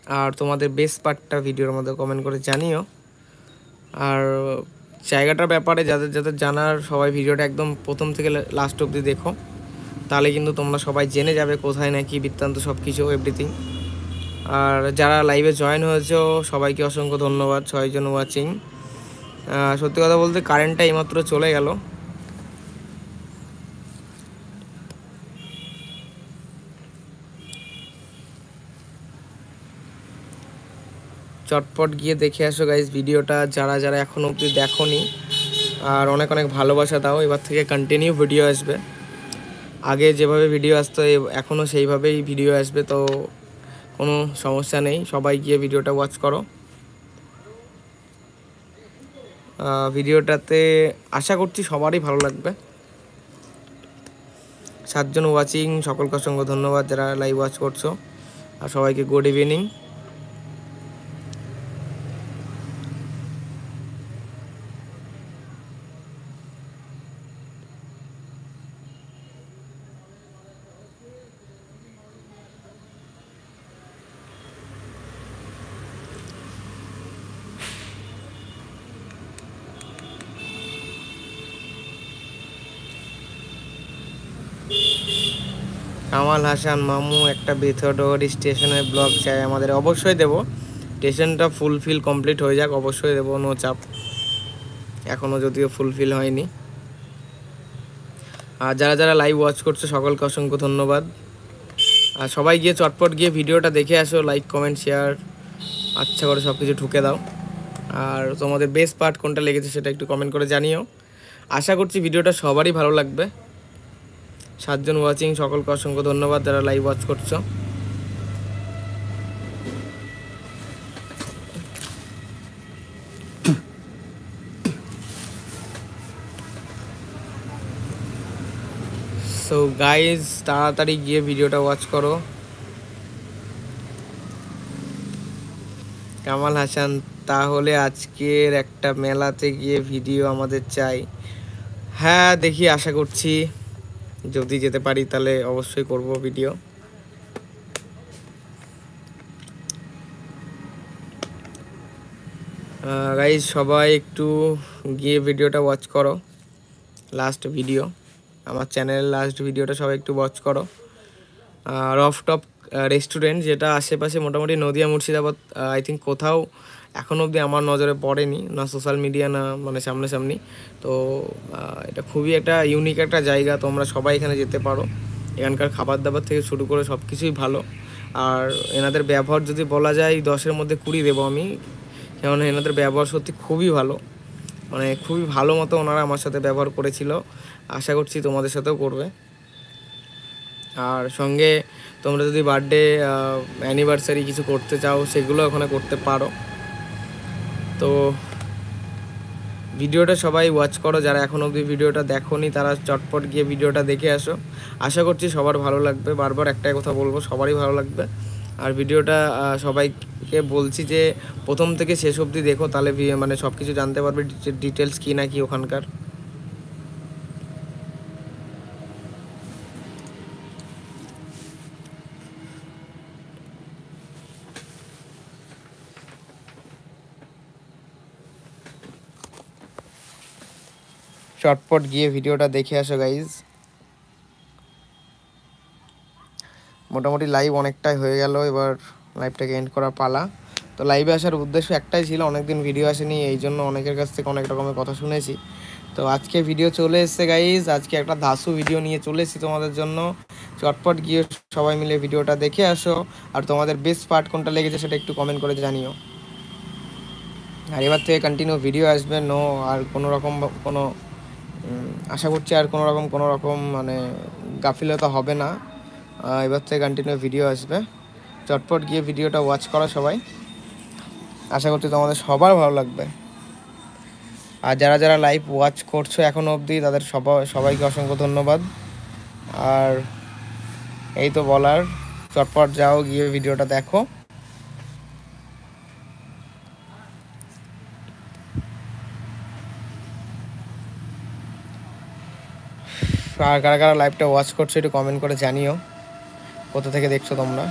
আর তোমাদের বেস্ট পার্টটা ভিডিওর মধ্যে কমেন্ট করে জানিও। আর জায়গাটার ব্যাপারে যাদের যাদের জানার সবাই ভিডিওটা একদম প্রথম থেকে লাস্ট অবধি দেখো, তাহলে কিন্তু তোমরা সবাই জেনে যাবে কোথায় না কি বৃত্তান্ত সব কিছু এভরিথিং। আর যারা লাইভে জয়েন হয়েছে সবাইকে অসংখ্য ধন্যবাদ, 6 জন ওয়াচিং। সত্যি কথা বলতে কারেন্টটা এইমাত্র চলে গেল। চটপট গিয়ে দেখে আসো গাইজ ভিডিওটা, যারা যারা এখনও অবধি দেখোনি। আর অনেক অনেক ভালোবাসা দাও। এবার থেকে কন্টিনিউ ভিডিও আসবে, আগে যেভাবে ভিডিও আসতো এখনও সেইভাবেই ভিডিও আসবে, তো কোনো সমস্যা নেই। সবাই গিয়ে ভিডিওটা ওয়াচ করো। ভিডিওটাতে আশা করছি সবারই ভালো লাগবে। 7 জন ওয়াচিং, সকলকে অসংখ্য ধন্যবাদ যারা লাইভ ওয়াচ করছো। আর সবাইকে গুড ইভিনিং। কামাল হাসান মামু একটা বেথরডগর স্টেশনের ব্লগ চাই আমাদের। অবশ্যই দেবো, স্টেশনটা ফুলফিল কমপ্লিট হয়ে যাক, অবশ্যই দেবো, নো চাপ। এখনও যদিও ফুলফিল হয়নি। আর যারা যারা লাইভ ওয়াচ করছো সকলকে অসংখ্য ধন্যবাদ। আর সবাই গিয়ে চটপট গিয়ে ভিডিওটা দেখে আসো, লাইক কমেন্ট শেয়ার আচ্ছা করে সব কিছু ঠুকে দাও। আর তোমাদের বেস্ট পার্ট কোনটা লেগেছে সেটা একটু কমেন্ট করে জানিও। আশা করছি ভিডিওটা সবারই ভালো লাগবে। 7 জন ওয়াচিং, সকলকে অসংখ্য ধন্যবাদ যারা লাইভ ওয়াচ করছো। সো গাইজ তাড়াতাড়ি গিয়ে ভিডিওটা ওয়াচ করো। কামাল হাসান তাহলে আজকের একটা মেলাতে গিয়ে ভিডিও আমাদের চাই। হ্যাঁ দেখি, আশা করছি যদি যেতে পারি তাহলে অবশ্যই করব ভিডিও। গাইজ সবাই একটু গিয়ে ভিডিওটা ওয়াচ করো, লাস্ট ভিডিও আমার চ্যানেলের লাস্ট ভিডিওটা সবাই একটু ওয়াচ করো। রফটপ রেস্টুরেন্ট, যেটা আশেপাশে মোটামুটি নদিয়া মুর্শিদাবাদ আই থিঙ্ক কোথাও এখনও অবধি আমার নজরে পড়েনি, না সোশ্যাল মিডিয়া না মানে সামনাসামনি। তো এটা খুবই একটা ইউনিক একটা জায়গা, তোমরা সবাই এখানে যেতে পারো। এখানকার খাবার দাবার থেকে শুরু করে সব কিছুই ভালো। আর এনাদের ব্যবহার যদি বলা যায় 10-এর মধ্যে 20 দেবো আমি, কেননা এনাদের ব্যবহার সত্যি খুবই ভালো, মানে খুবই ভালো মতো ওনারা আমার সাথে ব্যবহার করেছিল। আশা করছি তোমাদের সাথেও করবে। আর সঙ্গে তোমরা যদি বার্থডে অ্যানিভার্সারি কিছু করতে চাও সেগুলো ওখানে করতে পারো। তো ভিডিওটা সবাই ওয়াচ করো, যারা এখনও অবধি ভিডিওটা দেখোনি তারা চটপট গিয়ে ভিডিওটা দেখে আসো। আশা করছি সবার ভালো লাগবে, বারবার একটাই কথা বলবো, সবারই ভালো লাগবে। আর ভিডিওটা সবাইকে বলছি যে প্রথম থেকে শেষ অবধি দেখো, তাহলে মানে সব কিছু জানতে পারবে ডিটেলস কী না কি ওখানকার। চটপট গিয়ে ভিডিওটা দেখে আসো গাইজ। মোটামুটি লাইভ অনেকটাই হয়ে গেল, এবার লাইভটাকে এন্ড করার পালা। তো লাইভে আসার উদ্দেশ্য একটাই ছিল, অনেকদিন ভিডিও আসেনি, এই জন্য অনেকের কাছ থেকে অনেক রকমের কথা শুনেছি। তো আজকে ভিডিও চলে এসছে গাইজ, আজকে একটা ধাসু ভিডিও নিয়ে চলে এসেছি তোমাদের জন্য। চটপট গিয়ে সবাই মিলে ভিডিওটা দেখে আসো। আর তোমাদের বেস্ট পার্ট কোনটা লেগেছে সেটা একটু কমেন্ট করে জানিও। আর এবার থেকে কন্টিনিউ ভিডিও আসবে, নো আর কোনো রকম কোনো আশা করছি আর কোনো রকম মানে গাফিলতা হবে না। এবার থেকে কন্টিনিউ ভিডিও আসবে। চটপট গিয়ে ভিডিওটা ওয়াচ করো সবাই, আশা করছি তোমাদের সবার ভালো লাগবে। আর যারা যারা লাইভ ওয়াচ করছো এখনও অবধি তাদের সবাইকে অসংখ্য ধন্যবাদ। আর এই তো বলার, চটপট যাও গিয়ে ভিডিওটা দেখো। আর কারা কারা লাইভটা ওয়াচ করছো একটু কমেন্ট করে জানিও কোথা থেকে দেখছো তোমরা।